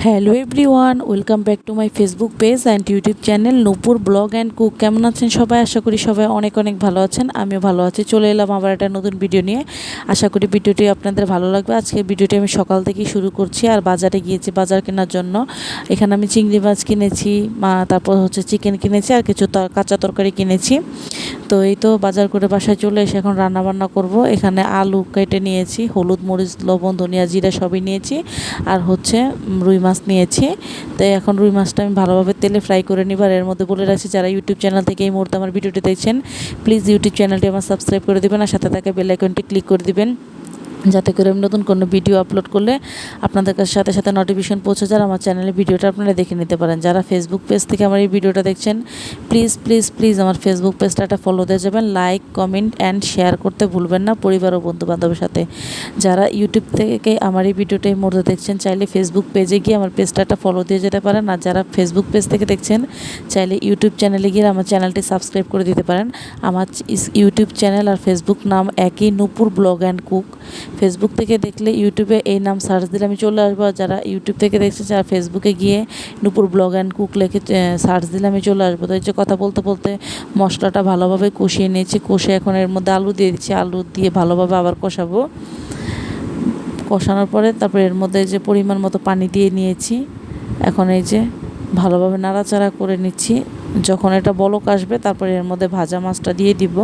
Hello everyone, welcome back to my Facebook page and YouTube channel Nupur blog and cook. কেমন আছেন সবাই? আশা করি সবাই অনেক অনেক ভালো আছেন। আমিও ভালো আছি। চলে এলাম আবার একটা নতুন ভিডিও নিয়ে। আশা করি ভিডিওটি আপনাদের ভালো লাগবে। আজকে ভিডিওটি আমি সকাল থেকেই শুরু করছি। আর বাজারে গিয়েছি বাজার কেনার জন্য। এখানে আমি চিংড়ি মাছ কিনেছি, তারপর হচ্ছে চিকেন কিনেছি, আর কিছু কাঁচা তরকারি কিনেছি। তো এই তো বাজার করে বাসায় চলে এসে এখন রান্নাবান্না করব। এখানে আলু কেটে নিয়েছি, হলুদ মরিচ লবণ ধনিয়া জিরা সবই নিয়েছি, আর হচ্ছে রুই মাছ নিয়েছি। তো এখন রুই মাছটা আমি ভালোভাবে তেলে ফ্রাই করে নিব। আর এর মধ্যে বলে রাখছি, যারা ইউটিউব চ্যানেল থেকে এই মুহূর্তে আমার ভিডিওটি দেখছেন, প্লিজ ইউটিউব চ্যানেলটি আমার সাবস্ক্রাইব করে দেবেন, আর সাথে থাকা বেল আইকনটি ক্লিক করে দিবেন, যাতে করে আমি নতুন কোনো ভিডিও আপলোড করলে আপনাদের কাছে সাথে সাথে নোটিফিকেশন পৌঁছে যায়, আমার চ্যানেলের ভিডিওটা আপনারা দেখে নিতে পারেন। যারা ফেসবুক পেজ থেকে আমার এই ভিডিওটা দেখছেন, প্লিজ প্লিজ প্লিজ আমার ফেসবুক পেজটা একটা ফলো দিয়ে যাবেন। লাইক কমেন্ট অ্যান্ড শেয়ার করতে ভুলবেন না পরিবার ও বন্ধুবান্ধবের সাথে। যারা ইউটিউব থেকে আমার এই ভিডিওটা এই মুহূর্তে দেখছেন, চাইলে ফেসবুক পেজে গিয়ে আমার পেজটা একটা ফলো দিয়ে যেতে পারেন। আর যারা ফেসবুক পেজ থেকে দেখছেন, চাইলে ইউটিউব চ্যানেলে গিয়ে আমার চ্যানেলটি সাবস্ক্রাইব করে দিতে পারেন। আমার ইউটিউব চ্যানেল আর ফেসবুক নাম একই, নূপুর ব্লগ অ্যান্ড কুক। ফেসবুক থেকে দেখলে ইউটিউবে এই নাম সার্চ দিলে আমি চলে আসবো। আর যারা ইউটিউব থেকে দেখছে, যারা ফেসবুকে গিয়ে নূপুর ব্লগ অ্যান্ড কুক লিখে সার্চ দিলে আমি চলে আসবো। তো এই যে কথা বলতে বলতে মশলাটা ভালোভাবে কষিয়ে নিয়েছি। কষে এখন এর মধ্যে আলু দিয়ে দিচ্ছি। আলু দিয়ে ভালোভাবে আবার কষাবো। কষানোর পরে তারপরে এর মধ্যে যে পরিমাণ মতো পানি দিয়ে নিয়েছি। এখন এই যে ভালোভাবে নাড়াচাড়া করে নিচ্ছি। যখন এটা বলক আসবে, তারপরে এর মধ্যে ভাজা মাছটা দিয়ে দিব।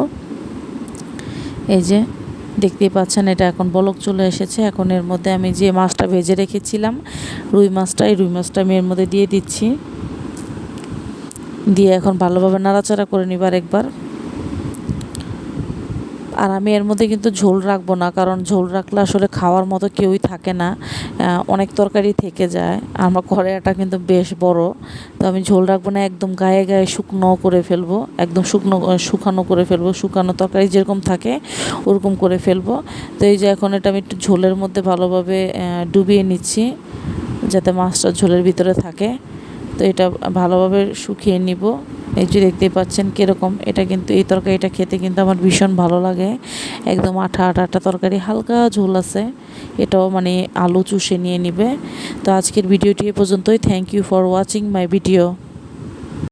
এই যে দেখতেই পাচ্ছেন, এটা এখন বলক চলে এসেছে। এখন এর মধ্যে আমি যে মাছটা ভেজে রেখেছিলাম, রুই মাছটা, এই রুই মাছটা আমি এর মধ্যে দিয়ে দিচ্ছি। দিয়ে এখন ভালোভাবে নাড়াচাড়া করে নিবার একবার। আর আমি এর মধ্যে কিন্তু ঝোল রাখবো না, কারণ ঝোল রাখলে আসলে খাওয়ার মতো কেউই থাকে না, অনেক তরকারি থেকে যায়। আমার কড়াইটা কিন্তু বেশ বড়, তো আমি ঝোল রাখবো না, একদম গায়ে গায়ে শুকনো করে ফেলবো, একদম শুকানো করে ফেলবো। শুকানো তরকারি যেরকম থাকে ওরকম করে ফেলবো। তো এই যে এখন এটা আমি একটু ঝোলের মধ্যে ভালোভাবে ডুবিয়ে নিচ্ছি, যাতে মাছটা ঝোলের ভিতরে থাকে। তো এটা ভালোভাবে শুকিয়ে নিব। এই যে দেখতেই পাচ্ছেন কীরকম, এটা কিন্তু এই তরকারিটা খেতে কিন্তু আমার ভীষণ ভালো লাগে। একদম আঠা আঠা আঠা তরকারি, হালকা ঝোল আছে, এটাও মানে আলু চুষে নিয়ে নিবে। তো আজকের ভিডিওটি এ পর্যন্তই। Thank you for watching my video.